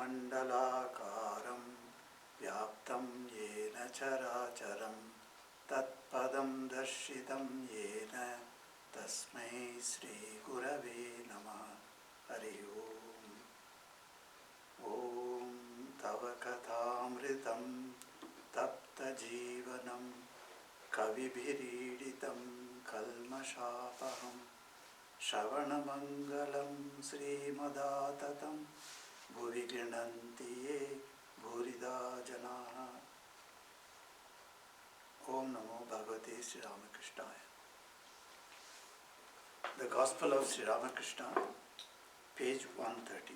Mandalakaram Vyaptam Yena Characharam Tatpadam Darshitam Yena Tasmai Sri Gurave Namah. Hari Om. Om Tava Kathamritam Tapta Jivanam Kavibhiriditam Kalmashapaham Shravanamangalam Srimadatam Bhuvi Grinantiye Bhurida Janaha. Om Namo Bhagavate Sri Ramakrishna. The Gospel of Sri Ramakrishna, page 130.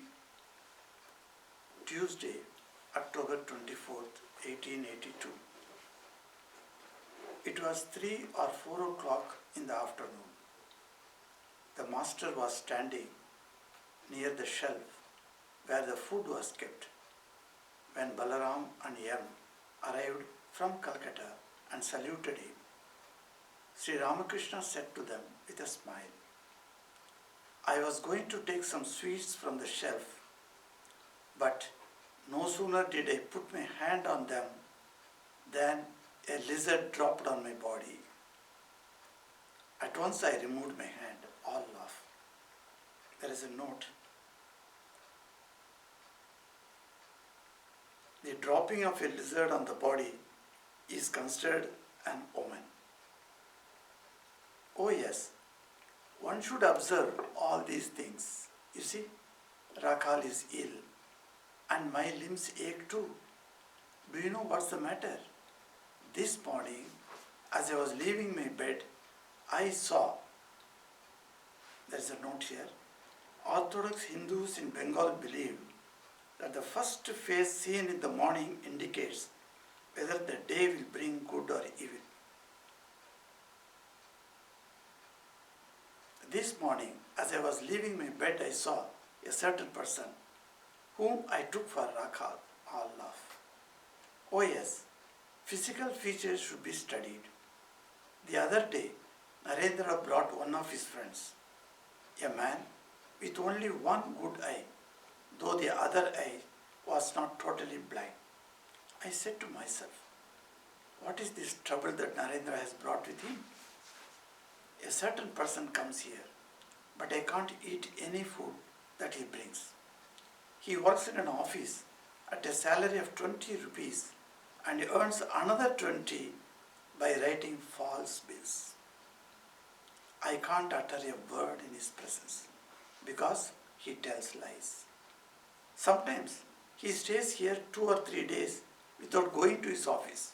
Tuesday, October 24th, 1882. It was 3 or 4 o'clock in the afternoon. The master was standing near the shelf where the food was kept when Balaram and Yam arrived from Calcutta and saluted him. Sri Ramakrishna said to them with a smile, "I was going to take some sweets from the shelf, but no sooner did I put my hand on them than a lizard dropped on my body. At once I removed my hand." All laugh. There is a note. The dropping of a lizard on the body is considered an omen. Oh yes, one should observe all these things. You see, Rakhal is ill and my limbs ache too. Do you know what's the matter? This morning, as I was leaving my bed, I saw, there's a note here, Orthodox Hindus in Bengal believe that the first face seen in the morning indicates whether the day will bring good or evil. This morning, as I was leaving my bed, I saw a certain person whom I took for Rakhal. All laugh. Oh yes, physical features should be studied. The other day, Narendra brought one of his friends, a man with only one good eye, though the other eye was not totally blind. I said to myself, what is this trouble that Narendra has brought with him? A certain person comes here, but I can't eat any food that he brings. He works in an office at a salary of 20 rupees and earns another 20 by writing false bills. I can't utter a word in his presence because he tells lies. Sometimes he stays here 2 or 3 days without going to his office.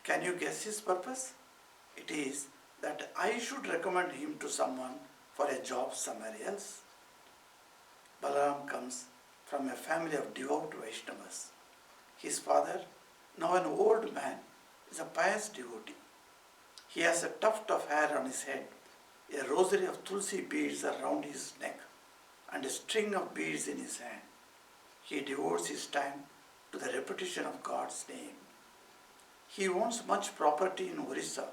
Can you guess his purpose? It is that I should recommend him to someone for a job somewhere else. Balaram comes from a family of devout Vaishnavas. His father, now an old man, is a pious devotee. He has a tuft of hair on his head, a rosary of tulsi beads around his neck, and a string of beads in his hand. He devotes his time to the repetition of God's name. He owns much property in Orissa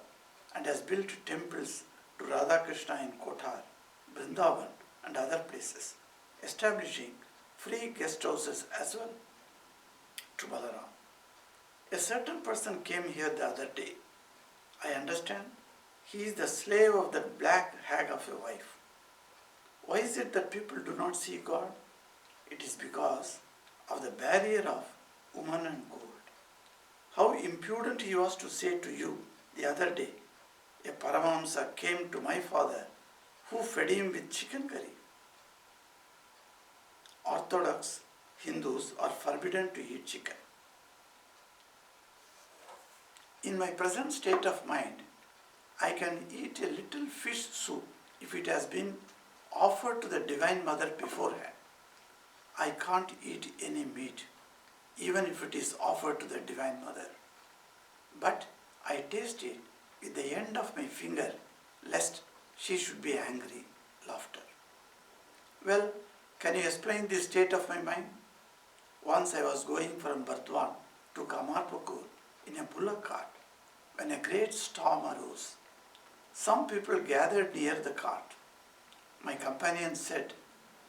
and has built temples to Radhakrishna in Kothar, Vrindavan and other places, establishing free guest houses as well. To Balaram, a certain person came here the other day. I understand he is the slave of that black hag of a wife. Why is it that people do not see God? It is because of the barrier of woman and gold. How impudent he was to say to you the other day, a Paramahamsa came to my father who fed him with chicken curry. Orthodox Hindus are forbidden to eat chicken. In my present state of mind, I can eat a little fish soup if it has been offered to the Divine Mother beforehand. I can't eat any meat, even if it is offered to the Divine Mother. But I taste it with the end of my finger, lest she should be angry. Laughter. Well, can you explain this state of my mind? Once I was going from Bardwan to Kamarpukur in a bullock cart when a great storm arose. Some people gathered near the cart. My companion said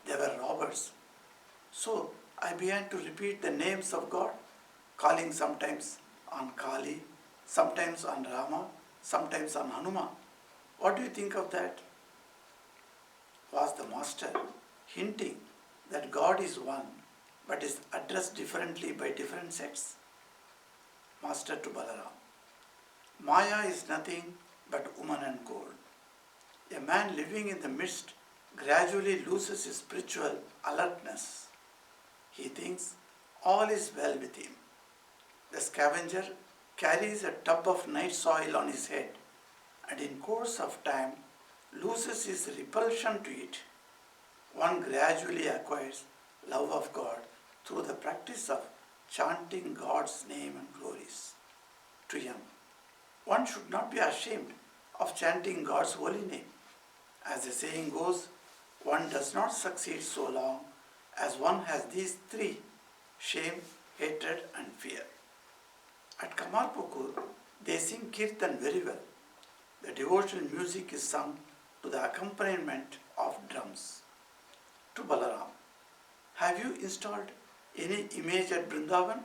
they were robbers. So I began to repeat the names of God, calling sometimes on Kali, sometimes on Rama, sometimes on Hanuman. What do you think of that? Was the master hinting that God is one but is addressed differently by different sects? Master to Balaram. Maya is nothing but woman and gold. A man living in the midst gradually loses his spiritual alertness. He thinks all is well with him. The scavenger carries a tub of night soil on his head and in course of time loses his repulsion to it. One gradually acquires love of God through the practice of chanting God's name and glories. To him, one should not be ashamed of chanting God's holy name. As the saying goes, one does not succeed so long as one has these three: shame, hatred and fear. At Kamarpukur, they sing Kirtan very well. The devotional music is sung to the accompaniment of drums. To Balaram, have you installed any image at Vrindavan?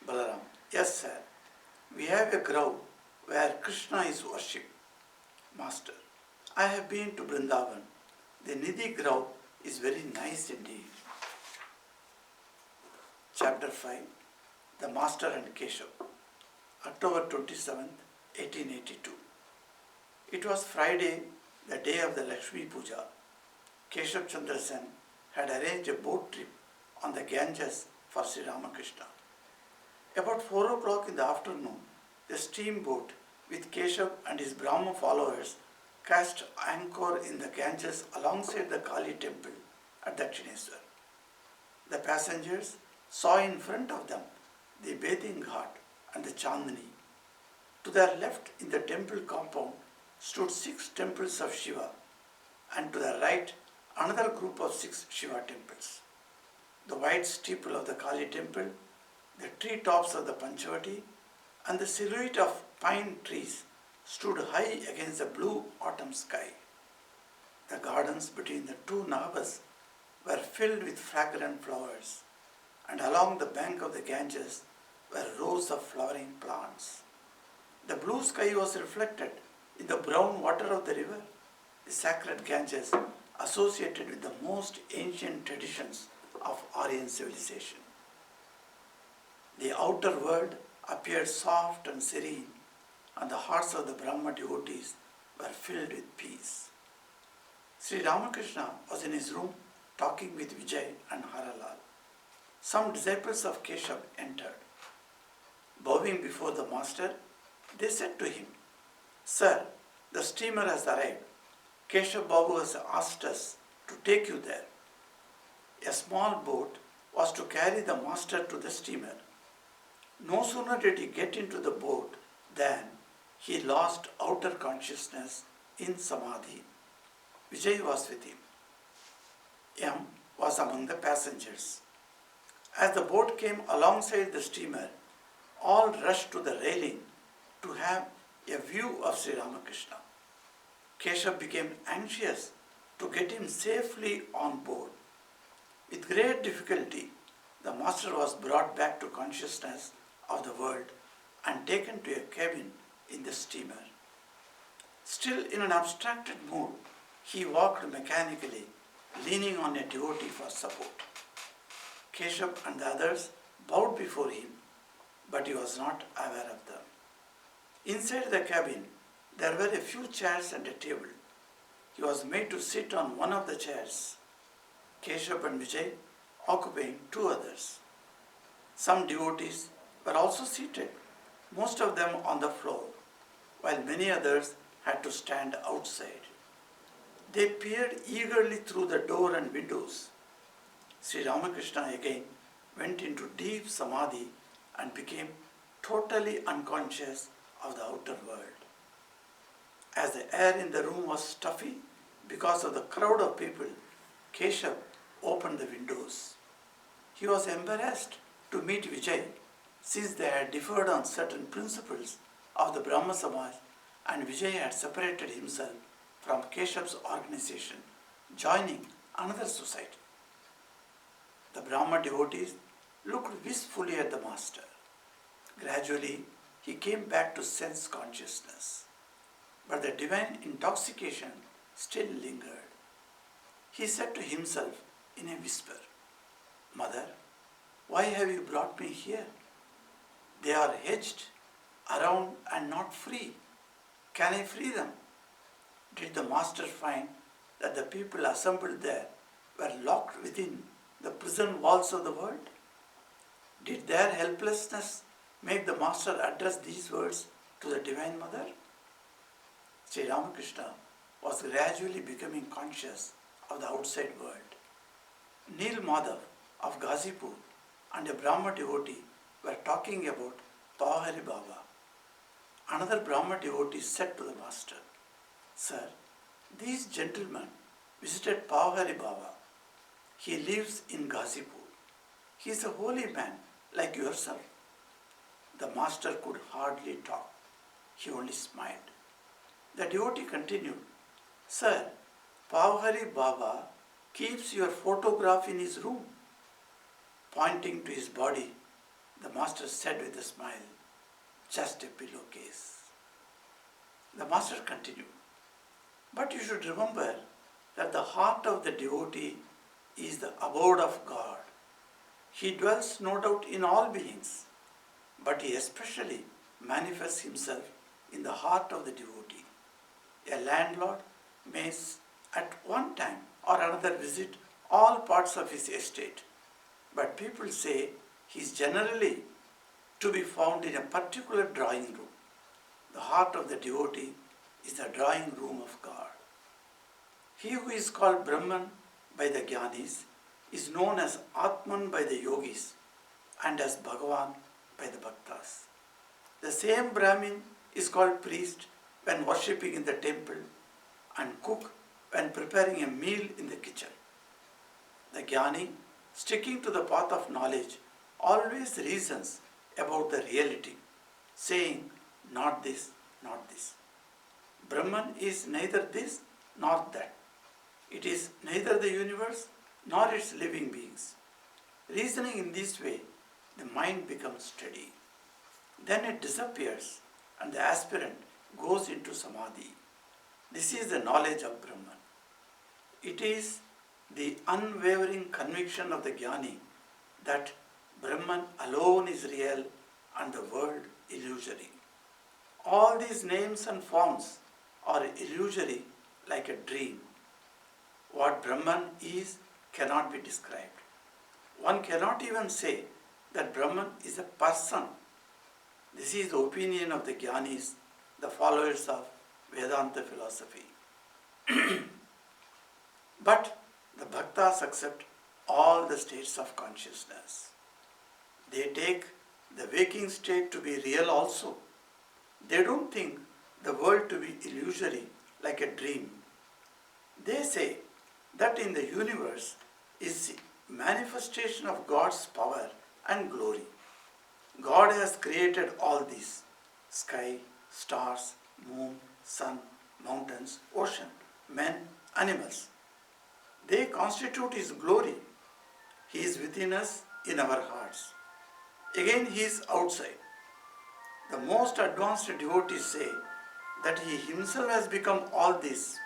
Balaram, yes sir. We have a grove where Krishna is worshipped. Master, I have been to Vrindavan. The Nidhi grove is very nice indeed. Chapter 5, The Master and Keshav, October 27th, 1882. It was Friday, the day of the Lakshmi Puja. Keshav Chandra Sen had arranged a boat trip on the Ganges for Sri Ramakrishna. About 4 o'clock in the afternoon, the steamboat with Keshav and his Brahma followers cast anchor in the Ganges alongside the Kali temple at Dakshineswar. The passengers saw in front of them the bathing ghat and the Chandni. To their left in the temple compound stood 6 temples of Shiva, and to the right another group of 6 Shiva temples. The white steeple of the Kali temple, the tree tops of the Panchavati, and the silhouette of pine trees stood high against the blue autumn sky. The gardens between the 2 Navas were filled with fragrant flowers, and along the bank of the Ganges were rows of flowering plants. The blue sky was reflected in the brown water of the river, the sacred Ganges associated with the most ancient traditions of Aryan civilization. The outer world appeared soft and serene, and the hearts of the Brahma devotees were filled with peace. Sri Ramakrishna was in his room talking with Vijay and Haralal. Some disciples of Keshav entered. Bowing before the master, they said to him, "Sir, the steamer has arrived. Keshav Babu has asked us to take you there." A small boat was to carry the master to the steamer. No sooner did he get into the boat than he lost outer consciousness in samadhi. Vijay was with him. M was among the passengers. As the boat came alongside the steamer, all rushed to the railing to have a view of Sri Ramakrishna. Keshav became anxious to get him safely on board. With great difficulty, the master was brought back to consciousness of the world and taken to a cabin in the steamer. Still in an abstracted mood, he walked mechanically, leaning on a devotee for support. Keshav and the others bowed before him, but he was not aware of them. Inside the cabin, there were a few chairs and a table. He was made to sit on one of the chairs, Keshav and Vijay occupying 2 others. Some devotees were also seated, most of them on the floor, while many others had to stand outside. They peered eagerly through the door and windows. Sri Ramakrishna again went into deep samadhi and became totally unconscious of the outer world. As the air in the room was stuffy because of the crowd of people, Keshav opened the windows. He was embarrassed to meet Vijay, since they had differed on certain principles of the Brahma Samaj, and Vijay had separated himself from Keshav's organization, joining another society. The Brahma devotees looked wistfully at the master. Gradually, he came back to sense consciousness, but the divine intoxication still lingered. He said to himself in a whisper, "Mother, why have you brought me here? They are hedged around and not free. Can I free them?" Did the master find that the people assembled there were locked within the prison walls of the world? Did their helplessness make the master address these words to the Divine Mother? Sri Ramakrishna was gradually becoming conscious of the outside world. Neel Madhav of Ghazipur and a Brahma devotee were talking about Pavahari Baba. Another Brahma devotee said to the master, "Sir, these gentlemen visited Pavahari Baba. He lives in Ghazipur. He is a holy man like yourself." The master could hardly talk. He only smiled. The devotee continued, "Sir, Pavahari Baba keeps your photograph in his room." Pointing to his body, the master said with a smile, "Just a pillowcase." The master continued, "But you should remember that the heart of the devotee is the abode of God. He dwells no doubt in all beings, but he especially manifests himself in the heart of the devotee. A landlord may at one time or another visit all parts of his estate, but people say he is generally to be found in a particular drawing room. The heart of the devotee is the drawing room of God. He who is called Brahman by the Jnanis is known as Atman by the Yogis and as Bhagavan by the Bhaktas. The same Brahmin is called priest when worshipping in the temple and cook when preparing a meal in the kitchen. The Jnani, sticking to the path of knowledge, always reasons about the reality, saying, not this, not this. Brahman is neither this nor that. It is neither the universe nor its living beings. Reasoning in this way, the mind becomes steady. Then it disappears and the aspirant goes into samadhi. This is the knowledge of Brahman. It is the unwavering conviction of the Jnani that Brahman alone is real and the world illusory. All these names and forms are illusory like a dream. What Brahman is cannot be described. One cannot even say that Brahman is a person. This is the opinion of the Jnanis, the followers of Vedanta philosophy. But the Bhaktas accept all the states of consciousness. They take the waking state to be real also. They don't think the world to be illusory like a dream. They say that in the universe is the manifestation of God's power and glory. God has created all these: sky, stars, moon, sun, mountains, ocean, men, animals. They constitute His glory. He is within us in our hearts. Again, He is outside. The most advanced devotees say that He Himself has become all this: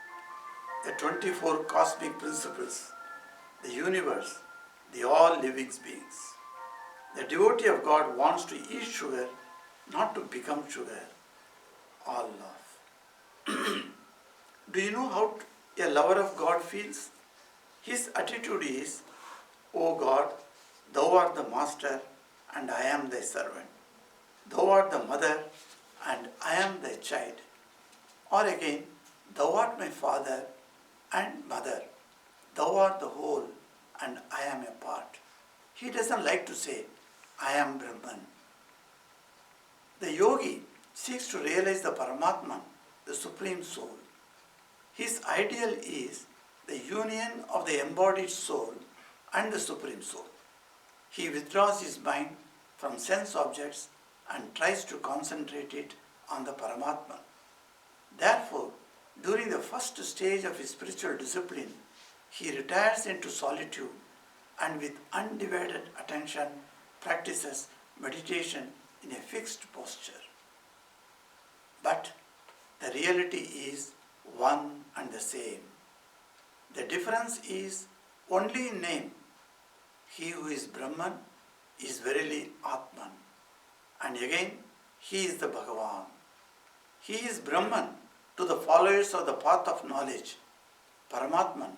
the 24 cosmic principles, the universe, the all living beings. The devotee of God wants to eat sugar, not to become sugar. All love. Do you know how a lover of God feels? His attitude is, "O God, Thou art the master and I am Thy servant. Thou art the mother and I am Thy child." Or again, "Thou art my father and mother. Thou art the whole and I am a part." He doesn't like to say, "I am Brahman." The yogi seeks to realize the Paramatman, the Supreme Soul. His ideal is the union of the embodied soul and the Supreme Soul. He withdraws his mind from sense objects and tries to concentrate it on the Paramatman. Therefore, during the first stage of his spiritual discipline, he retires into solitude and with undivided attention practices meditation in a fixed posture. But the reality is one and the same. The difference is only in name. He who is Brahman is verily Atman. And again, he is the Bhagavan. He is Brahman to the followers of the path of knowledge, Paramatman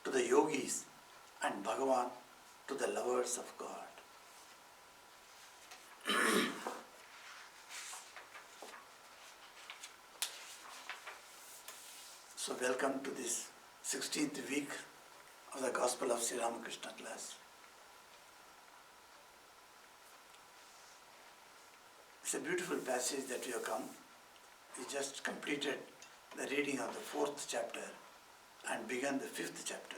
to the yogis, and Bhagavan to the lovers of God. So welcome to this 16th week of the Gospel of Sri Ramakrishna class. It's a beautiful passage that we have come. We just completed the reading of the 4th chapter and began the 5th chapter.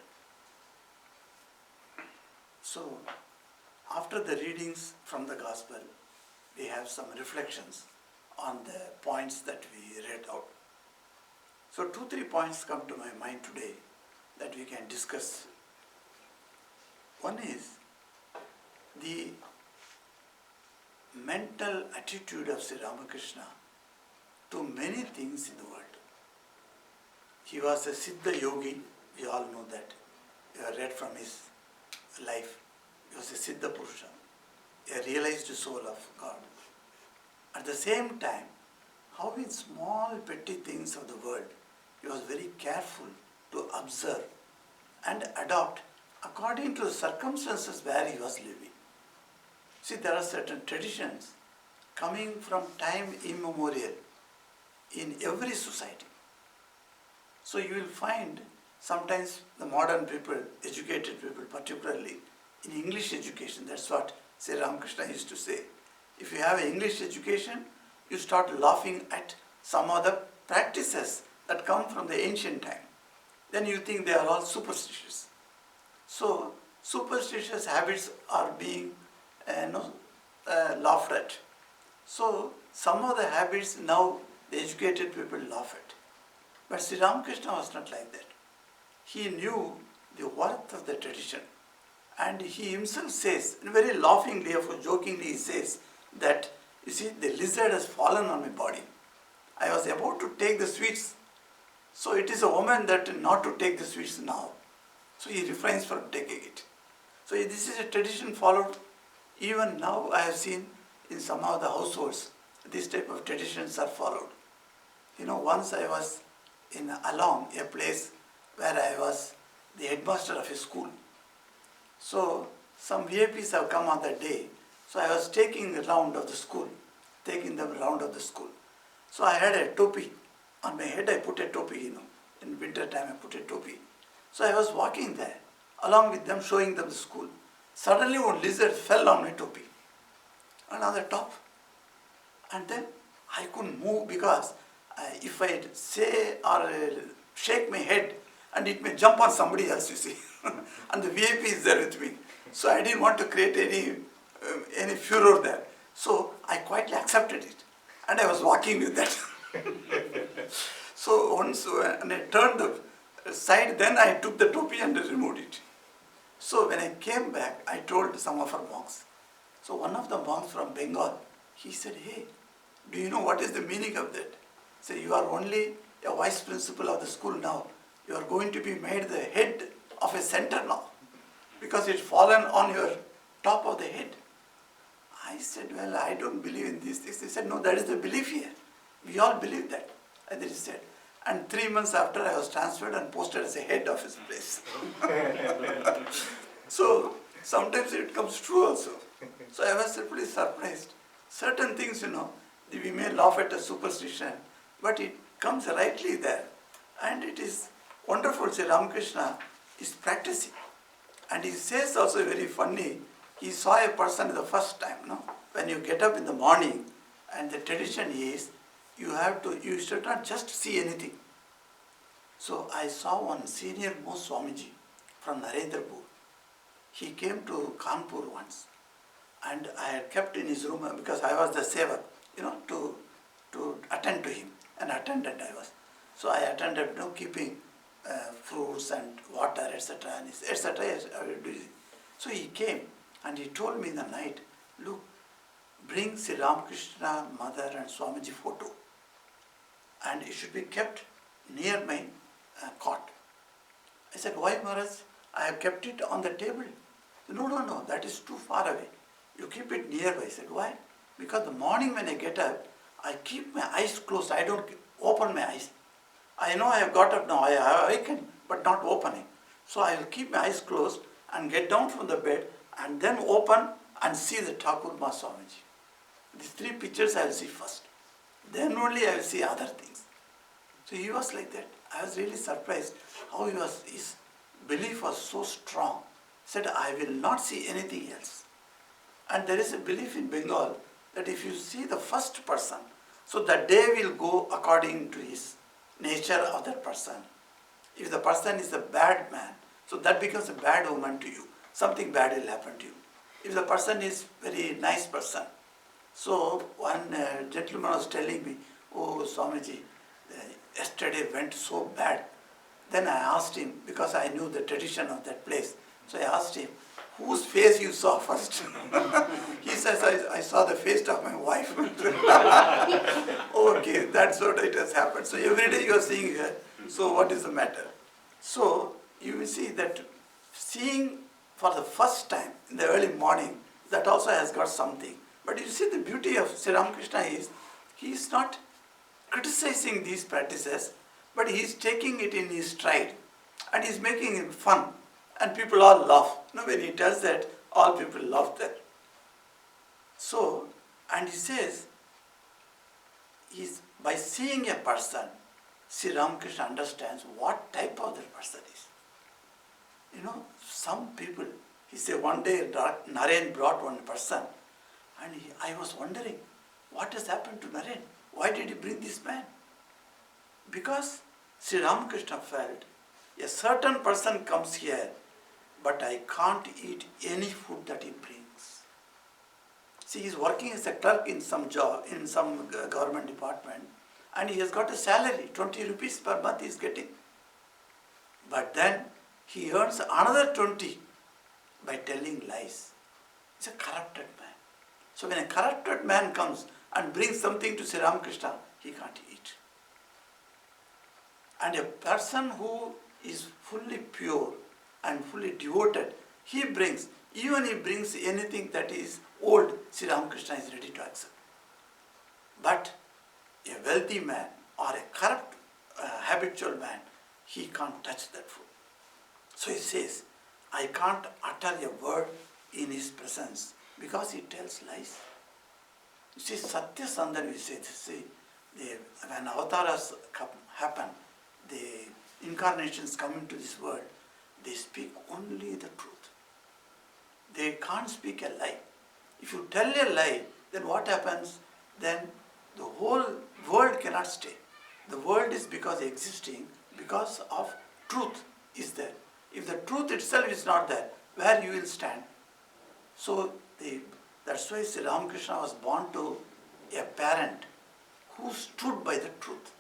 So, after the readings from the Gospel, we have some reflections on the points that we read out. So 2-3 points come to my mind today that we can discuss. One is the mental attitude of Sri Ramakrishna to many things in the world. He was a Siddha yogi, we all know that. We have read from his life. He was a Siddha Purusha, a realized soul of God. At the same time, how in small petty things of the world, he was very careful to observe and adopt according to the circumstances where he was living. See, there are certain traditions coming from time immemorial in every society. So you will find sometimes the modern people, educated people, particularly in English education, that's what Sri Ramakrishna used to say. If you have an English education, you start laughing at some other practices that come from the ancient time. Then you think they are all superstitious. So superstitious habits are being laughed at. So some of the habits now the educated people laugh at. But Sri Ramakrishna was not like that. He knew the worth of the tradition. And he himself says, very laughingly or jokingly he says that, you see, the lizard has fallen on my body. I was about to take the sweets. So it is a woman that not to take the sweets now. So he refrains from taking it. So this is a tradition followed. Even now I have seen in some of the households, this type of traditions are followed. You know, once I was in Along, a place where I was the headmaster of a school. So some VIPs have come on that day. So I was taking them round of the school. So I had a topi. On my head I put a topi, In winter time I put a topi. So I was walking there, along with them, showing them the school. Suddenly one lizard fell on my topi and on the top. And then I couldn't move because if I say or shake my head, and it may jump on somebody else, you see. And the VIP is there with me. So I didn't want to create any furor there. So I quietly accepted it. And I was walking with that. So once when I turned the side, then I took the topi and removed it. So when I came back, I told some of our monks. So one of the monks from Bengal, he said, hey, do you know what is the meaning of that? Say, you are only a vice principal of the school now. You are going to be made the head of a center now because it's fallen on your top of the head. I said, well, I don't believe in these things. He said, no, that is the belief here. We all believe that. And then he said, and 3 months after I was transferred and posted as a head of his place. So sometimes it comes true also. So I was simply surprised. Certain things, we may laugh at a superstition, but it comes rightly there. And it is wonderful. Sri Ramakrishna is practicing. And he says also very funny, he saw a person the first time, when you get up in the morning, and the tradition is, you should not just see anything. So I saw one senior most Swamiji from Narendrapur. He came to Kanpur once, and I had kept in his room because I was the sevak, to attend to him, an attendant I was. So I attended, keeping fruits and water, etc. etc. I will do it. So he came and he told me in the night, look, bring Sri Ramakrishna, mother and Swamiji photo, and it should be kept near my cot. I said, why Maharaj? I have kept it on the table. No, that is too far away. You keep it nearby. I said, why? Because the morning when I get up, I keep my eyes closed. I don't open my eyes. I know I have got up now. I have awakened, but not opening. So I will keep my eyes closed and get down from the bed and then open and see the Thakur Ma Swamiji. These three pictures I will see first. Then only I will see other things. So he was like that. I was really surprised how his belief was so strong. He said, I will not see anything else. And there is a belief in Bengal that if you see the first person, so that day will go according to his nature of that person. If the person is a bad man, so that becomes a bad omen to you. Something bad will happen to you. If the person is very nice person, so one gentleman was telling me, oh Swamiji, yesterday went so bad. Then I asked him, because I knew the tradition of that place, so I asked him, whose face you saw first? He says, I saw the face of my wife. Okay, that's what it has happened. So every day you are seeing her. So what is the matter? So you will see that seeing for the first time in the early morning, that also has got something. But you see the beauty of Sri Ramakrishna is, he is not criticizing these practices, but he is taking it in his stride and he is making it fun. And people all laugh. When he does that, all people laugh there. So, and he says, by seeing a person, Sri Ramakrishna understands what type of that person is. Some people, he said one day Naren brought one person and I was wondering, what has happened to Naren? Why did he bring this man? Because Sri Ramakrishna felt, a certain person comes here, but I can't eat any food that he brings. See, he is working as a clerk in some job, in some government department, and he has got a salary, 20 rupees per month he is getting. But then he earns another 20 by telling lies. He's a corrupted man. So when a corrupted man comes and brings something to Sri Ramakrishna, he can't eat. And a person who is fully pure and fully devoted, he brings, even he brings anything that is old, Sri Ramakrishna is ready to accept. But a wealthy man or a corrupt habitual man, he can't touch that food. So he says, I can't utter a word in his presence because he tells lies. You see, Satya Sandhana, we say, when avatars happen, the incarnations come into this world, they speak only the truth. They can't speak a lie. If you tell a lie, then what happens? Then the whole world cannot stay. The world is existing because of truth is there. If the truth itself is not there, where you will stand? So that's why Sri Ramakrishna was born to a parent who stood by the truth.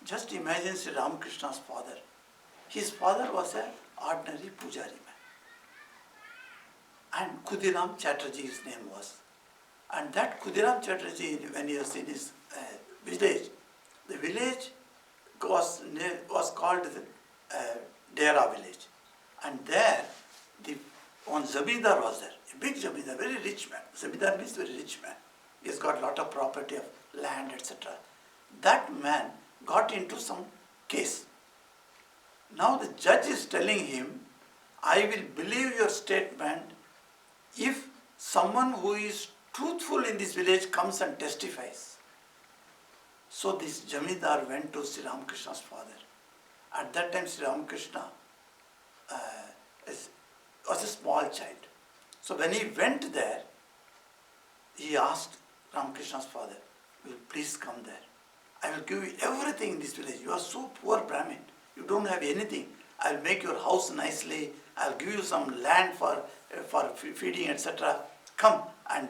Just imagine Sri Ramakrishna's father. His father was an ordinary pujari man. And Khudiram Chatterjee his name was. And that Khudiram Chatterjee, when he was in his village, the village was called the Dera village. And there, one Zamindar was there, a big Zamindar, very rich man. Zamindar means very rich man. He has got a lot of property of land, etc. That man got into some case. Now the judge is telling him, I will believe your statement if someone who is truthful in this village comes and testifies. So this Jamidar went to Sri Ramakrishna's father. At that time Sri Ramakrishna was a small child. So when he went there, he asked Ramakrishna's father, will you please come there? I will give you everything in this village. You are so poor Brahmin. You don't have anything. I will make your house nicely. I will give you some land for feeding, etc. Come and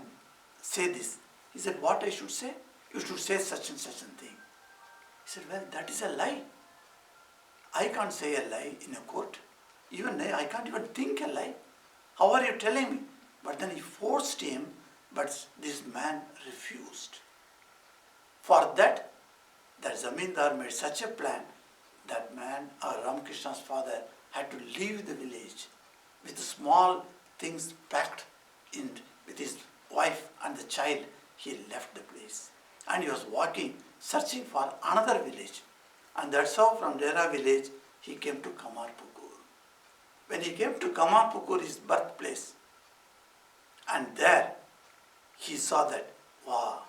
say this. He said, what I should say? You should say such and such a thing. He said, well, that is a lie. I can't say a lie in a court. Even I can't even think a lie. How are you telling me? But then he forced him, but this man refused. For that, the zamindar made such a plan that man, or Ramakrishna's father, had to leave the village with small things packed in with his wife and the child. He left the place and he was walking, searching for another village. And that's how from Dera village he came to Kamarpukur. When he came to Kamarpukur, his birthplace, and there he saw that, wow,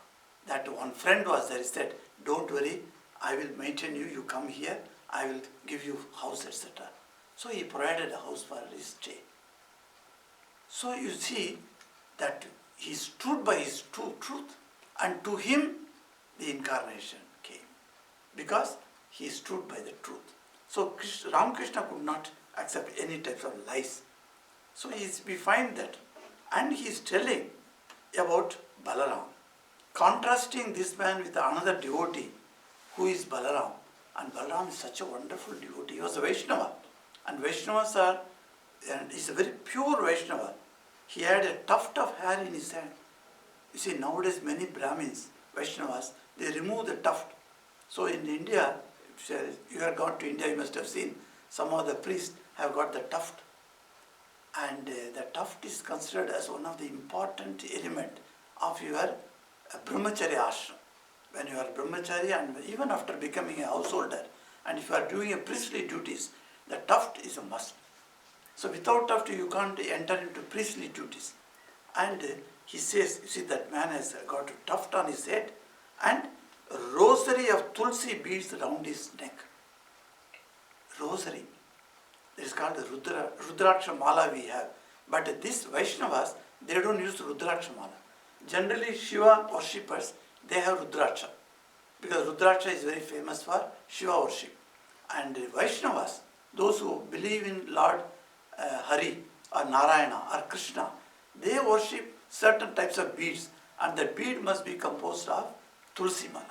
that one friend was there. He said, don't worry, I will maintain you, you come here, I will give you house, etc. So he provided a house for his stay. So you see that he stood by his truth, and to him the incarnation came because he stood by the truth. So Ramakrishna could not accept any types of lies. So we find that, and he is telling about Balaram, contrasting this man with another devotee who is Balaram. And Balaram is such a wonderful devotee. He was a Vaishnava, and Vaishnavas are, and he's a very pure Vaishnava. He had a tuft of hair in his hand. You see, nowadays many Brahmins, Vaishnavas, they remove the tuft. So in India, if you have gone to India, you must have seen some of the priests have got the tuft. And the tuft is considered as one of the important element of your brahmacharya ashram. When you are brahmachari and even after becoming a householder, and if you are doing a priestly duties, the tuft is a must. So without tuft you can't enter into priestly duties. And he says, you see, that man has got a tuft on his head and a rosary of tulsi beads around his neck. Rosary. This is called the Rudraksha Mala we have. But these Vaishnavas, they don't use Rudraksha Mala. Generally Shiva worshippers, they have Rudraksha. Because Rudraksha is very famous for Shiva worship. And Vaishnavas, those who believe in Lord Hari or Narayana or Krishna, they worship certain types of beads, and the bead must be composed of Tulsi Mala.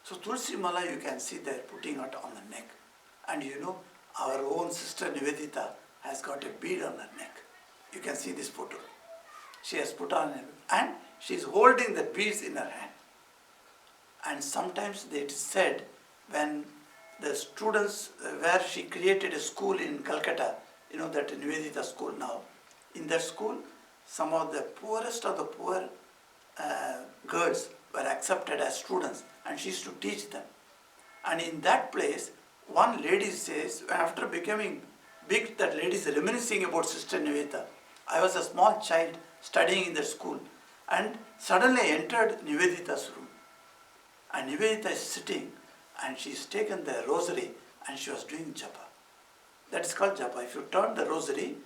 So Tulsi Mala you can see they are putting it on the neck. And you know, our own sister Nivedita has got a bead on her neck. You can see this photo. She has put on it and she is holding the beads in her hand. And sometimes it is said when the students, where she created a school in Calcutta, you know that Nivedita school now, in that school some of the poorest of the poor girls were accepted as students and she used to teach them. And in that place, one lady says, after becoming big, that lady is reminiscing about Sister Nivedita. I was a small child studying in the school and suddenly I entered Nivedita's room. And Nivedita is sitting and she's taken the rosary and she was doing japa. That is called japa. If you turn the rosary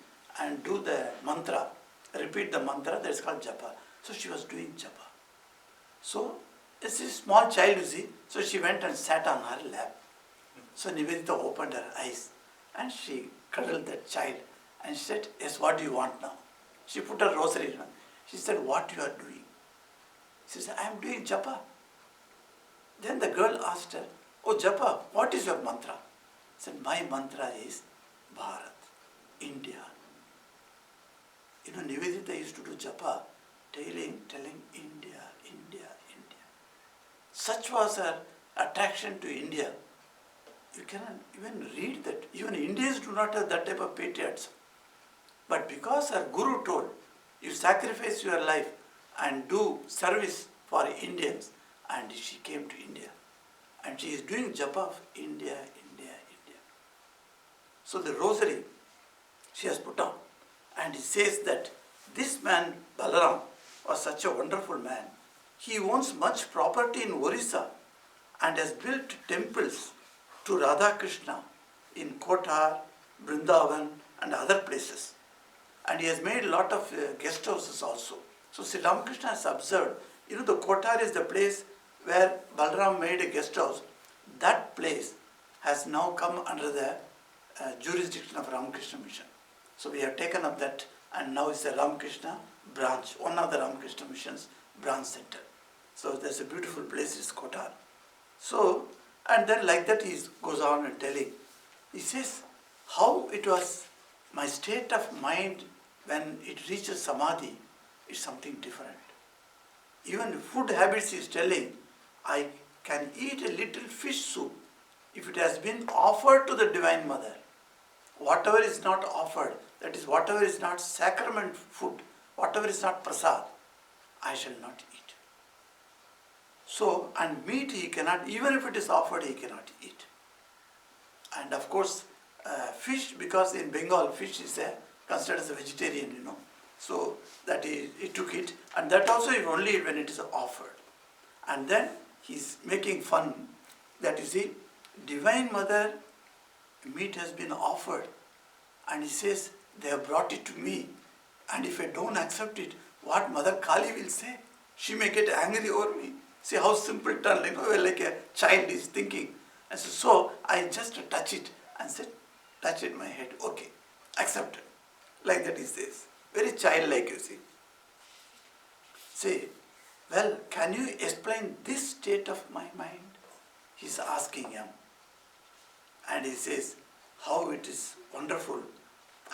and do the mantra, repeat the mantra, that is called japa. So she was doing japa. So it's a small child, you see. So she went and sat on her lap. So Nivedita opened her eyes and she cuddled that child and she said, yes, what do you want now? She put her rosary on. She said, what you are doing? She said, I am doing japa. Then the girl asked her, oh japa, what is your mantra? She said, my mantra is Bharat, India. You know, Nivedita used to do japa, telling India, India, India. Such was her attraction to India. You cannot even read that. Even Indians do not have that type of patriotism. But because her Guru told, you sacrifice your life and do service for Indians, and she came to India. And she is doing japa of India, India, India. So the rosary she has put on. And he says that this man, Balaram, was such a wonderful man. He owns much property in Orissa and has built temples to Radha Krishna in Kotar, Vrindavan and other places. And he has made a lot of guest houses also. So Sri Ramakrishna has observed, you know, the Kotar is the place where Balaram made a guest house. That place has now come under the jurisdiction of Ramakrishna Mission. So we have taken up that, and now it's a Ramakrishna branch, one of the Ramakrishna Mission's branch center. So there's a beautiful place, it's Kotar. So, and then like that he goes on and telling. He says, how it was my state of mind when it reaches samadhi, it's something different. Even food habits is telling, I can eat a little fish soup if it has been offered to the Divine Mother. Whatever is not offered, that is whatever is not sacrament food, whatever is not prasad, I shall not eat. So, and meat he cannot, even if it is offered, he cannot eat. And of course, fish, because in Bengal fish is considered as a vegetarian, So that he took it, and that also only when it is offered. And then he's making fun that Divine Mother, meat has been offered, and he says, they have brought it to me, and if I don't accept it, what Mother Kali will say? She may get angry over me. See how simple turn, like a child is thinking. And so I just touch it and said, touch it my head, okay, accepted. Like that he says. Very childlike, you see. Say, well, can you explain this state of my mind? He's asking him. And he says, how it is wonderful.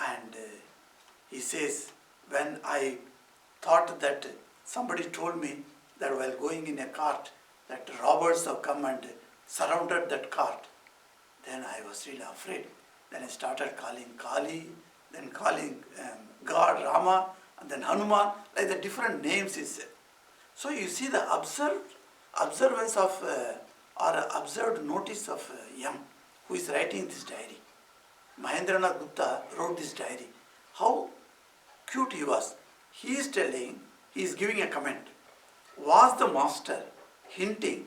And he says, when I thought that somebody told me that while going in a cart, that robbers have come and surrounded that cart, then I was really afraid. Then I started calling Kali, then calling God, Rama, and then Hanuman, like the different names he said. So you see the observance of, or observed notice of Yam, who is writing this diary. Mahendranath Gupta wrote this diary. How cute he was. He is telling, he is giving a comment. Was the master hinting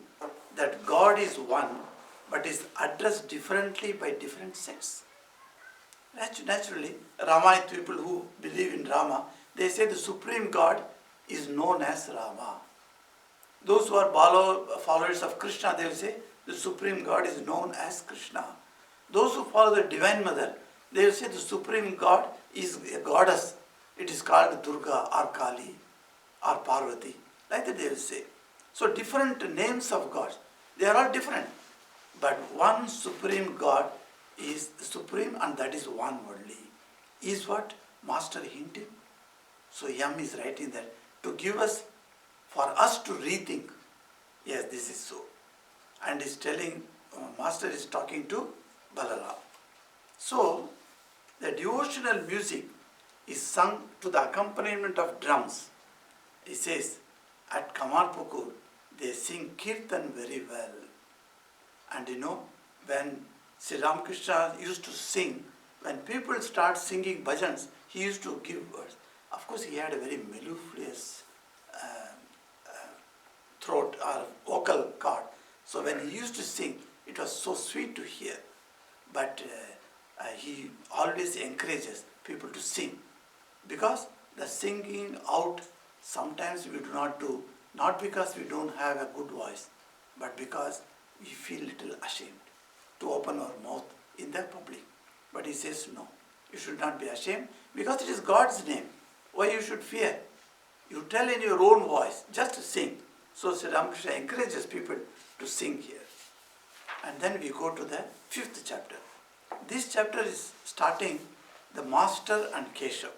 that God is one, but is addressed differently by different sects? Naturally, Ramayana people who believe in Rama, they say the supreme God is known as Rama. Those who are followers of Krishna, they will say the supreme God is known as Krishna. Those who follow the Divine Mother, they will say the supreme God is a goddess. It is called Durga or Kali or Parvati. Like that they will say. So different names of gods, they are all different. But one supreme God is supreme, and that is one only. Is what Master hinted. So Yam is writing that to give us, for us to rethink, yes, this is so. And is telling, Master is talking to Balaram. So the devotional music is sung to the accompaniment of drums. He says, at Kamarpukur, they sing Kirtan very well. And when Sri Ramakrishna used to sing, when people start singing bhajans, he used to give words. Of course, he had a very mellifluous throat or vocal cord. So when he used to sing, it was so sweet to hear. But he always encourages people to sing, because the singing out sometimes we do not do, not because we don't have a good voice, but because we feel little ashamed to open our mouth in the public. But he says, no, you should not be ashamed, because it is God's name. Why you should fear? You tell in your own voice, just sing. So Sri Ramakrishna encourages people to sing here. And then we go to the 5th chapter. This chapter is starting the Master and Keshav.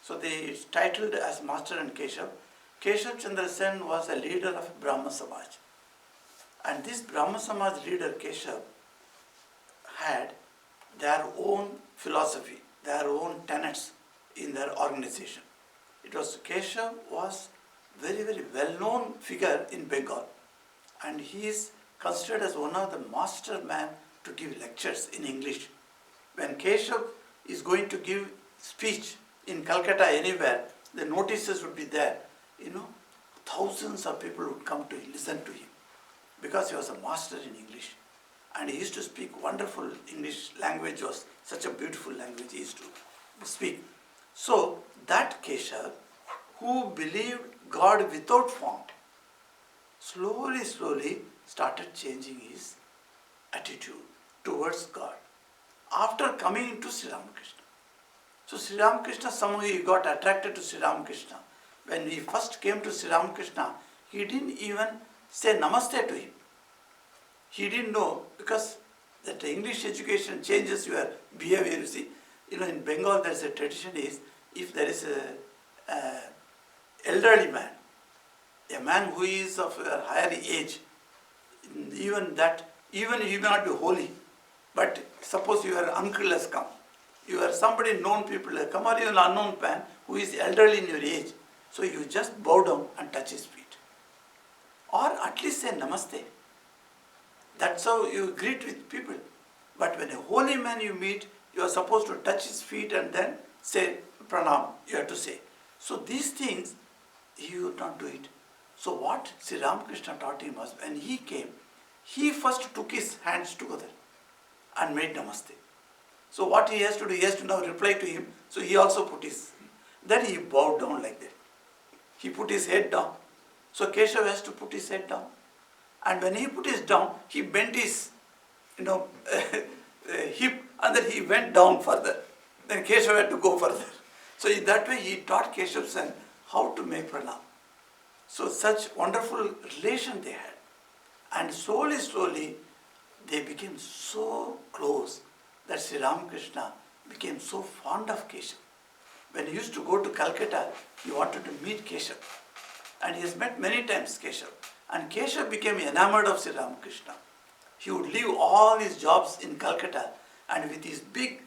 So they is titled as Master and Keshav. Keshav Chandra Sen was a leader of Brahma Samaj. And this Brahma Samaj leader Keshav had their own philosophy, their own tenets in their organization. Keshav was very, very well-known figure in Bengal, and he is considered as one of the master men to give lectures in English. When Keshav is going to give speech in Calcutta anywhere, the notices would be there. Thousands of people would come to listen to him, because he was a master in English. And he used to speak wonderful English. Language was such a beautiful language he used to speak. So that Keshav, who believed God without form, slowly started changing his attitude towards God after coming into Sri Ramakrishna. So Sri Ramakrishna, somehow he got attracted to Sri Ramakrishna. When he first came to Sri Ramakrishna, he didn't even say namaste to him. He didn't know, because that English education changes your behavior, you see. In Bengal there's a tradition is, if there is a elderly man, a man who is of a higher age, even he may not be holy, but suppose your uncle has come, you are somebody known people have come, or you are an unknown man who is elderly in your age, so you just bow down and touch his feet. Or at least say namaste. That's how you greet with people. But when a holy man you meet, you are supposed to touch his feet and then say pranam, you have to say. So these things, he would not do it. So what Sri Ramakrishna taught him was, when he came, he first took his hands together and made namaste. So what he has to do, he has to now reply to him, so he also put his, then he bowed down like that. He put his head down. So Keshav has to put his head down. And when he put his down, he bent his, hip, and then he went down further. Then Keshav had to go further. So in that way he taught Keshav's son how to make pranam. So such wonderful relation they had. And slowly, slowly, they became so close that Sri Ramakrishna became so fond of Keshav. When he used to go to Calcutta, he wanted to meet Keshav. And he has met many times Keshav. And Keshav became enamored of Sri Ramakrishna. He would leave all his jobs in Calcutta, and with his big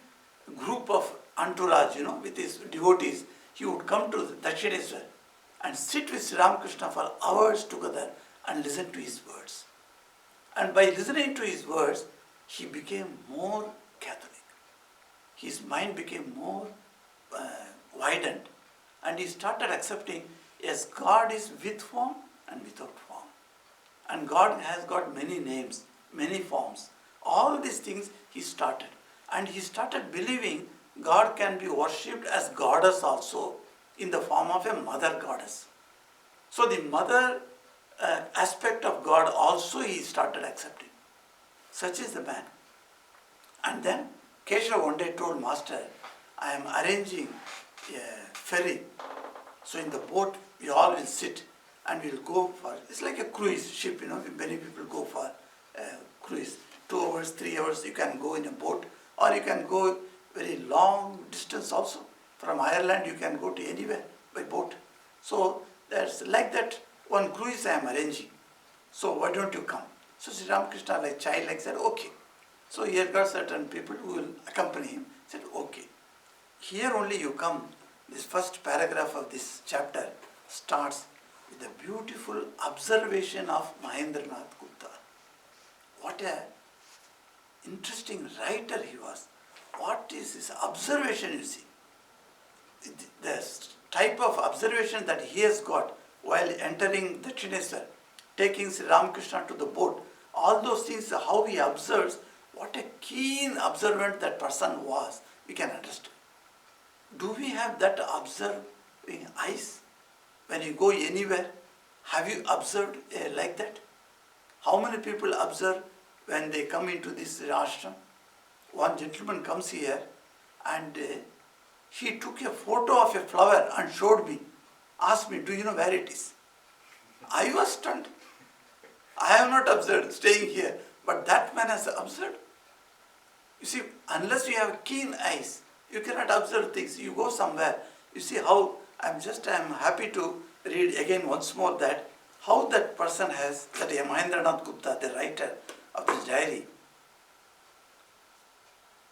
group of entourage, with his devotees, he would come to Dakshineswar and sit with Sri Ramakrishna for hours together and listen to his words. And by listening to his words, he became more Catholic. His mind became more widened, and he started accepting, yes, God is with form and without form. And God has got many names, many forms. All these things he started. And he started believing God can be worshipped as goddess also, in the form of a mother goddess. So the mother aspect of God also he started accepting. Such is the man. And then Keshav one day told Master, I am arranging a ferry. So in the boat we all will sit and we will go for, it's like a cruise ship, many people go for cruise. 2 hours, 3 hours you can go in a boat, or you can go very long distance also. From Ireland you can go to anywhere by boat. So that's like that one cruise I am arranging. So why don't you come? So Sri Ramakrishna, like child, said, okay. So he had got certain people who will accompany him. Said, okay. Here only you come. This first paragraph of this chapter starts with a beautiful observation of Mahendranath Gupta. What a interesting writer he was. What is his observation, you see? The type of observation that he has got while entering Dakshineswar, taking Sri Ramakrishna to the boat, all those things, how he observes, what a keen observant that person was, we can understand. Do we have that observing eyes? When you go anywhere, have you observed like that? How many people observe when they come into this ashram? One gentleman comes here and he took a photo of a flower and showed me, asked me, do you know where it is? I was stunned. I have not observed staying here, but that man has observed. You see, unless you have keen eyes, you cannot observe things. You go somewhere, you see how, I am happy to read again once more that, how that person has, that Mahendranath Gupta, the writer of this diary,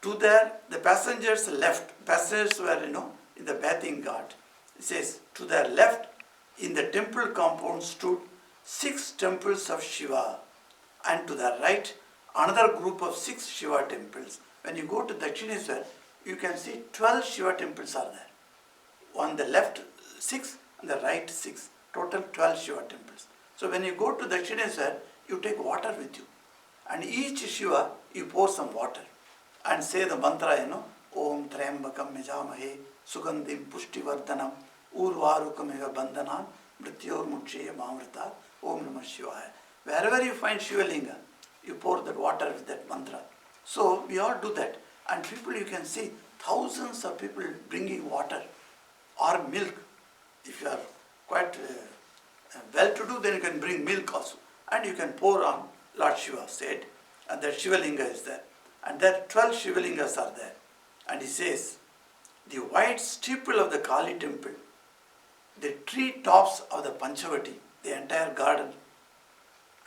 to the passengers left, passengers were, in the bathing ghat. It says, to their left, in the temple compound stood 6 temples of Shiva, and to the right, another group of 6 Shiva temples. When you go to Dakshineswar, you can see 12 Shiva temples are there. On the left 6, on the right 6, total 12 Shiva temples. So when you go to Dakshineswar, you take water with you. And each Shiva, you pour some water. And say the mantra, Om Trayambakam Yajamahe Sugandhim Pushtivardhanam Urvarukameva Bandhanam Mrityor Muksheya Mamrita Om Namah Shivaya. Wherever you find Shiva Linga, you pour that water with that mantra. So we all do that. And people, you can see thousands of people bringing water or milk. If you are quite well-to-do, then you can bring milk also. And you can pour on Lord Shiva's head. And that Shiva Linga is there. And there 12 Shiva Lingas are there. And he says, the white steeple of the Kali temple, the tree tops of the Panchavati, the entire garden,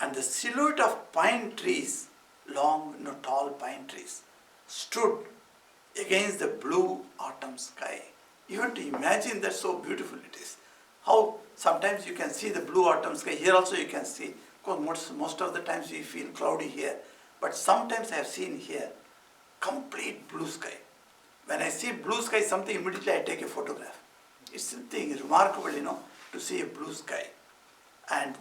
and the silhouette of pine trees, long, tall pine trees, stood against the blue autumn sky. You have to imagine that so beautiful it is. How sometimes you can see the blue autumn sky. Here also you can see. Of course, most of the times we feel cloudy here. But sometimes I have seen here complete blue sky. When I see blue sky, something immediately I take a photograph. It's something remarkable, to see a blue sky. And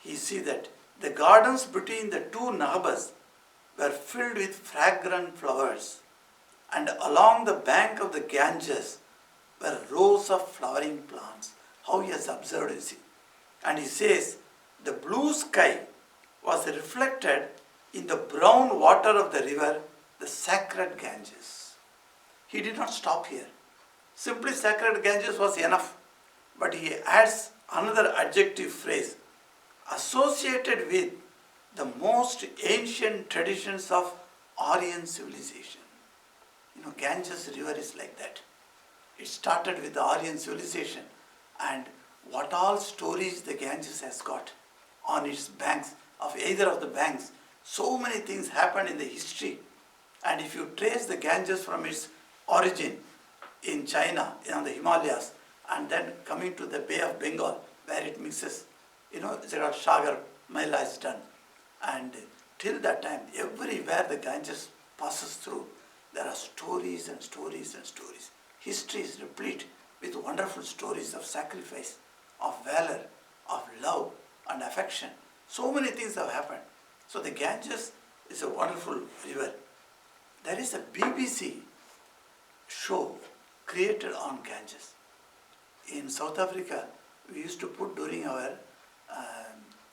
you see that the gardens between the two Nahabas were filled with fragrant flowers. And along the bank of the Ganges were rows of flowering plants. How he has observed, you see. And he says, the blue sky was reflected in the brown water of the river, the sacred Ganges. He did not stop here. Simply sacred Ganges was enough. But he adds another adjective phrase, associated with the most ancient traditions of Aryan civilization. Ganges river is like that. It started with the Aryan civilization, and what all stories the Ganges has got on its banks, of either of the banks. So many things happened in the history. And if you trace the Ganges from its origin in China, in the Himalayas, and then coming to the Bay of Bengal, where it mixes, it's called Sagar Mela is done. And till that time, everywhere the Ganges passes through, there are stories and stories and stories. History is replete with wonderful stories of sacrifice, of valor, of love and affection. So many things have happened. So the Ganges is a wonderful river. There is a BBC show created on Ganges. In South Africa, we used to put during our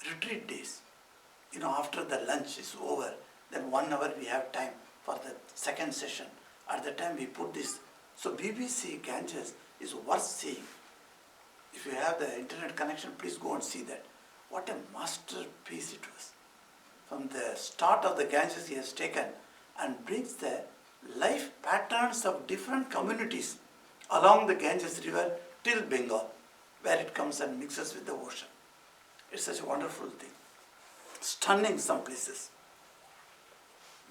retreat days, after the lunch is over, then 1 hour we have time for the second session. At the time we put this. So BBC Ganges is worth seeing. If you have the internet connection, please go and see that. What a masterpiece it was. From the start of the Ganges he has taken and brings the life patterns of different communities along the Ganges river till Bengal, where it comes and mixes with the ocean. It's such a wonderful thing. Stunning some places.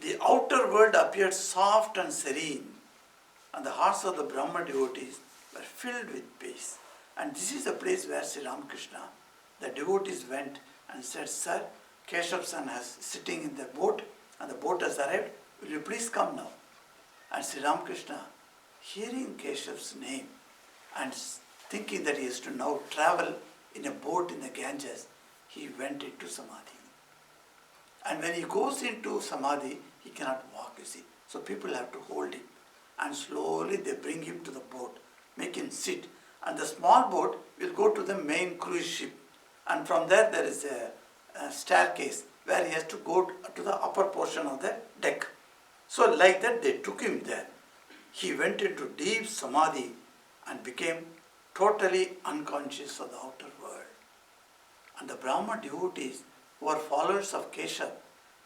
The outer world appeared soft and serene, and the hearts of the Brahma devotees were filled with peace. And this is the place where Sri Ramakrishna, the devotees went and said, Sir, Keshav-san is sitting in the boat, and the boat has arrived. Will you please come now? And Sri Ramakrishna, hearing Keshav's name and thinking that he has to now travel in a boat in the Ganges, he went into Samadhi. And when he goes into Samadhi, he cannot walk, you see. So people have to hold him. And slowly they bring him to the boat, make him sit. And the small boat will go to the main cruise ship. And from there, there is a staircase where he has to go to the upper portion of the deck. So like that, they took him there. He went into deep Samadhi and became totally unconscious of the outer world. And the Brahma devotees who are followers of Keshav,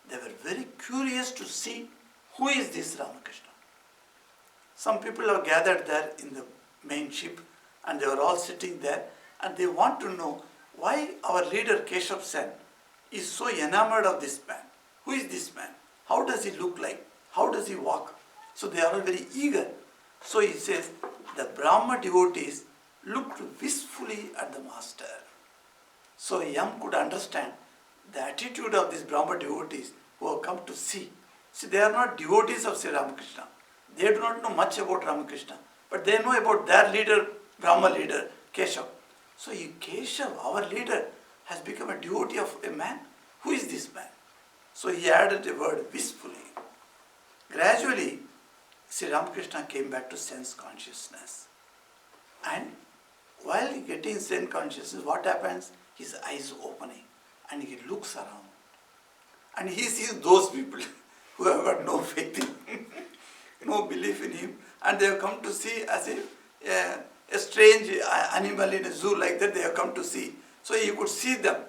they were very curious to see who is this Ramakrishna. Some people have gathered there in the main ship and they were all sitting there and they want to know why our leader Keshav-san is so enamored of this man. Who is this man? How does he look like? How does he walk? So they are all very eager. So he says, the Brahma devotees looked wistfully at the master. So Yam could understand the attitude of these Brahma devotees who have come to see. See, they are not devotees of Sri Ramakrishna. They do not know much about Ramakrishna, but they know about their leader, Brahma leader, Keshav. So Keshav, our leader, has become a devotee of a man. Who is this man? So he added the word wistfully. Gradually, Sri Ramakrishna came back to sense consciousness. And while getting sense consciousness, what happens? His eyes opening and he looks around. And he sees those people who have got no faith in him, no belief in him, and they have come to see as if a strange animal in a zoo like that they have come to see. So he could see them.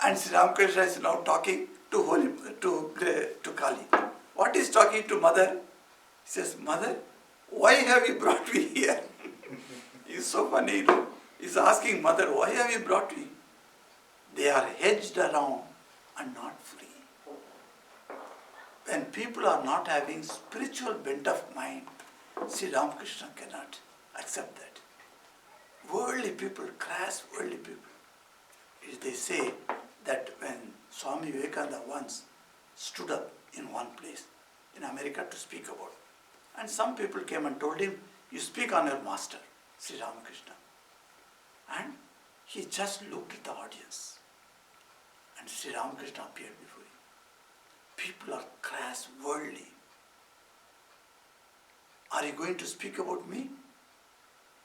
And Sri Ramakrishna is now talking to Kali. What is talking to mother? He says, Mother, why have you brought me here? It's so funny, you know. He's asking mother, why have you brought me? They are hedged around and not free. When people are not having spiritual bent of mind, Sri Ramakrishna cannot accept that. Worldly people, crass worldly people. They say that when Swami Vivekananda once stood up in one place in America to speak about, and some people came and told him, you speak on your master, Sri Ramakrishna. And he just looked at the audience and Sri Ramakrishna appeared before him. People are crass, worldly. Are you going to speak about me?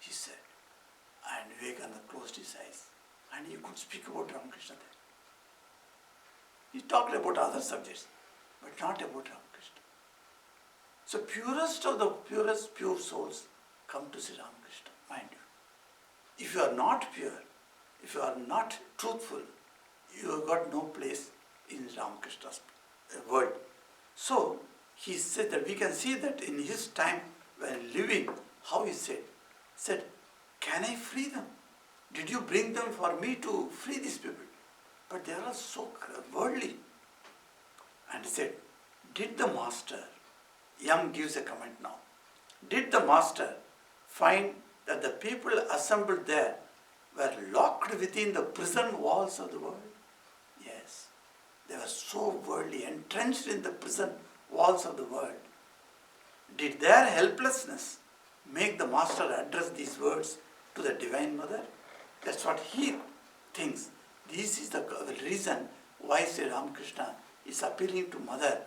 He said. And Vivekananda closed his eyes and he could speak about Ramakrishna there. He talked about other subjects, but not about Ramakrishna. So purest of the purest, pure souls come to Sri Ramakrishna, mind you. If you are not pure, if you are not truthful, you have got no place in Ramakrishna's world. So he said that we can see that in his time when living, how he said, can I free them? Did you bring them for me to free these people? But they are all so worldly. And he said, did the master, Yam gives a comment now, did the master find that the people assembled there were locked within the prison walls of the world? Yes. They were so worldly, entrenched in the prison walls of the world. Did their helplessness make the master address these words to the Divine Mother? That's what he thinks. This is the reason why Sri Ramakrishna is appealing to Mother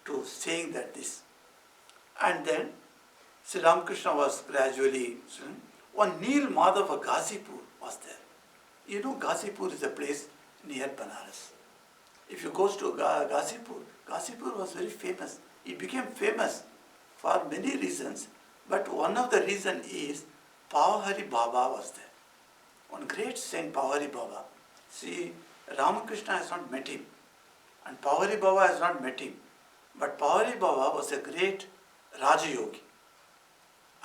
to saying that this. And then Sri Ramakrishna was gradually, one Neel Madhav of Ghazipur was there. You know Ghazipur is a place near Banaras. If you go to Ghazipur, Ghazipur was very famous. It became famous for many reasons, but one of the reasons is Pavahari Baba was there. One great saint, Pavahari Baba. See, Ramakrishna has not met him, and Pavahari Baba has not met him. But Pavahari Baba was a great Raja Yogi.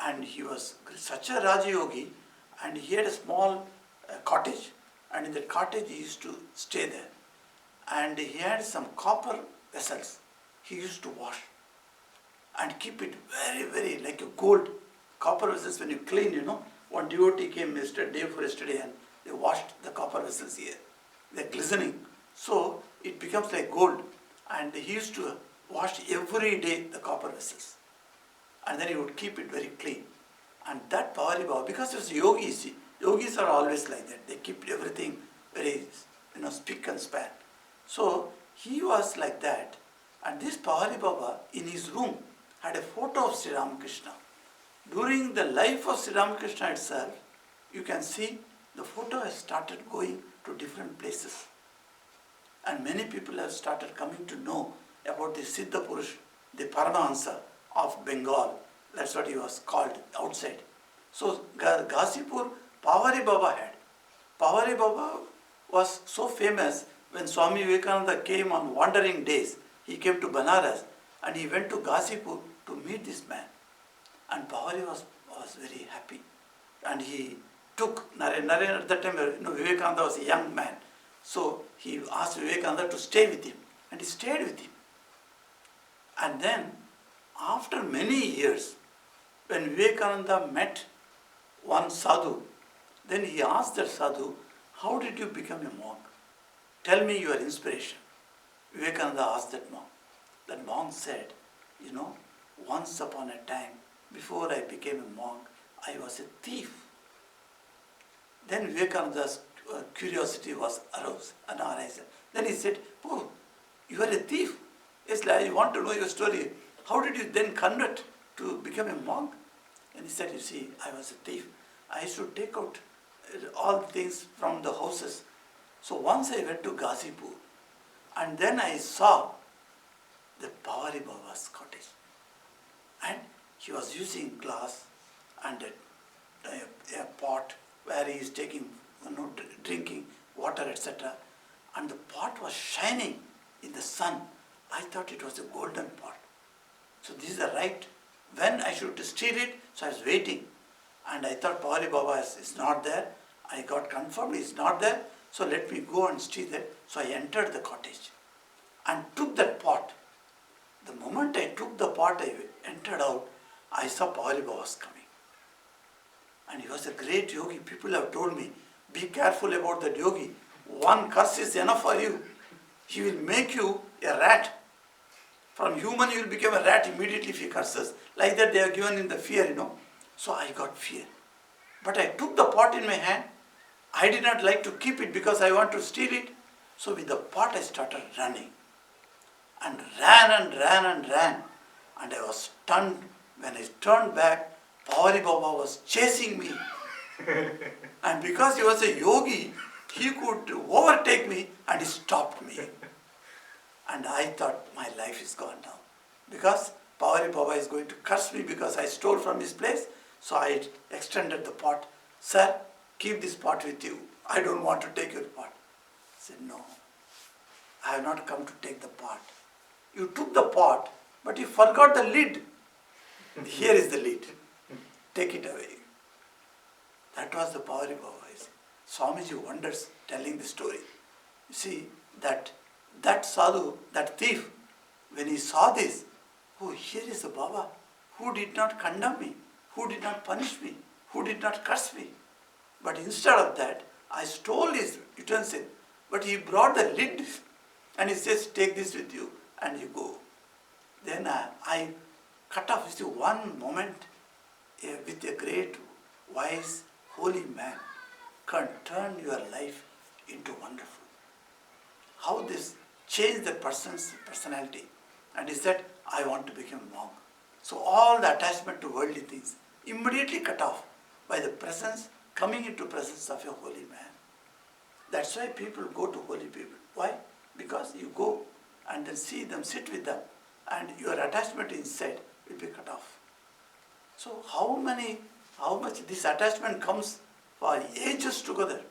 And he was such a Raja Yogi, and he had a small cottage. And in that cottage he used to stay there. And he had some copper vessels he used to wash and keep it very, very like a gold. Copper vessels, when you clean, you know, one devotee came day before yesterday and they washed the copper vessels here. They're glistening. So it becomes like gold. And he used to wash every day the copper vessels. And then he would keep it very clean. And that Pavahari Baba, because he was a yogi, see, yogis are always like that. They keep everything very, spick and span. So he was like that. And this Pavahari Baba in his room had a photo of Sri Ramakrishna. During the life of Sri Ramakrishna itself, you can see the photo has started going to different places. And many people have started coming to know about the Siddha Purush, the Paramahansa of Bengal. That's what he was called outside. So Ghazipur, Pavahari Baba had. Pavahari Baba was so famous when Swami Vivekananda came on wandering days. He came to Banaras and he went to Ghazipur to meet this man. And Pavahari was very happy. And he took Naren at that time, Vivekananda was a young man. So he asked Vivekananda to stay with him. And he stayed with him. And then, after many years, when Vivekananda met one sadhu, then he asked that sadhu, how did you become a monk? Tell me your inspiration. Vivekananda asked that monk. That monk said, once upon a time, before I became a monk, I was a thief. Then Vivekananda's curiosity was aroused and arised. Then he said, oh, you are a thief. Yes, I want to know your story. How did you then convert to become a monk? And he said, you see, I was a thief. I used to take out all things from the houses. So once I went to Ghazipur, and then I saw the Pavahari Baba's cottage. And he was using glass and a pot where he is taking, drinking water, etc. And the pot was shining in the sun. I thought it was a golden pot. So this is the right when I should steal it, so I was waiting. And I thought Pawari Baba is not there. I got confirmed he is not there, so let me go and steal it. So I entered the cottage and took that pot. The moment I took the pot, I entered out, I saw Pawari Baba was coming. And he was a great yogi. People have told me, be careful about that yogi. One curse is enough for you. He will make you a rat. From human you will become a rat immediately if he curses. Like that they are given in the fear, So I got fear. But I took the pot in my hand. I did not like to keep it because I want to steal it. So with the pot I started running. And ran and ran and ran. And I was stunned. When I turned back, Pawari Baba was chasing me. And because he was a yogi, he could overtake me and he stopped me. And I thought my life is gone now. Because Pawari Baba is going to curse me because I stole from his place. So I extended the pot. Sir, keep this pot with you. I don't want to take your pot. I said, no, I have not come to take the pot. You took the pot, but you forgot the lid. Here is the lid. Take it away. That was the Pawari Baba. Swamiji wonders telling the story. You see, that sadhu, that thief, when he saw this, oh, here is the Baba who did not condemn me, who did not punish me, who did not curse me. But instead of that, I stole his utensil, but he brought the lid and he says, take this with you and you go. Then I cut off, you see, one moment with a great, wise, holy man can turn your life into wonderful. How this changed the person's personality. And he said, I want to become a monk. So all the attachment to worldly things immediately cut off by the presence, coming into presence of a holy man. That's why people go to holy people. Why? Because you go and then see them, sit with them, and your attachment inside will be cut off. So how much this attachment comes for ages together.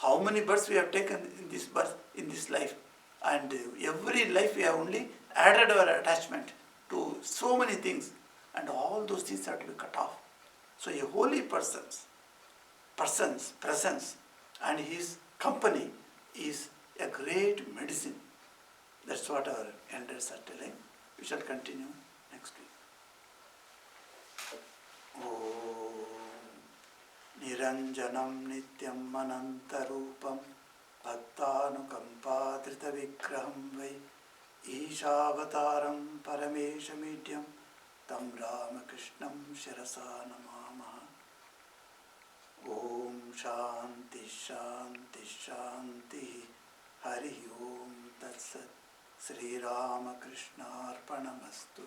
How many births we have taken in this birth, in this life. And every life we have only added our attachment to so many things. And all those things have to be cut off. So a holy person's presence and his company is a great medicine. That's what our elders are telling. We shall continue next week. Niranjanam nityam anantarupam bhaktanukampatritavigraham vai Ishavataram parameshamidhyam tam Ramakrishnam shirasa namamaha. Om Shanti Shanti Shanti Hari Om Tat Sat Sri Ramakrishna Arpanamastu.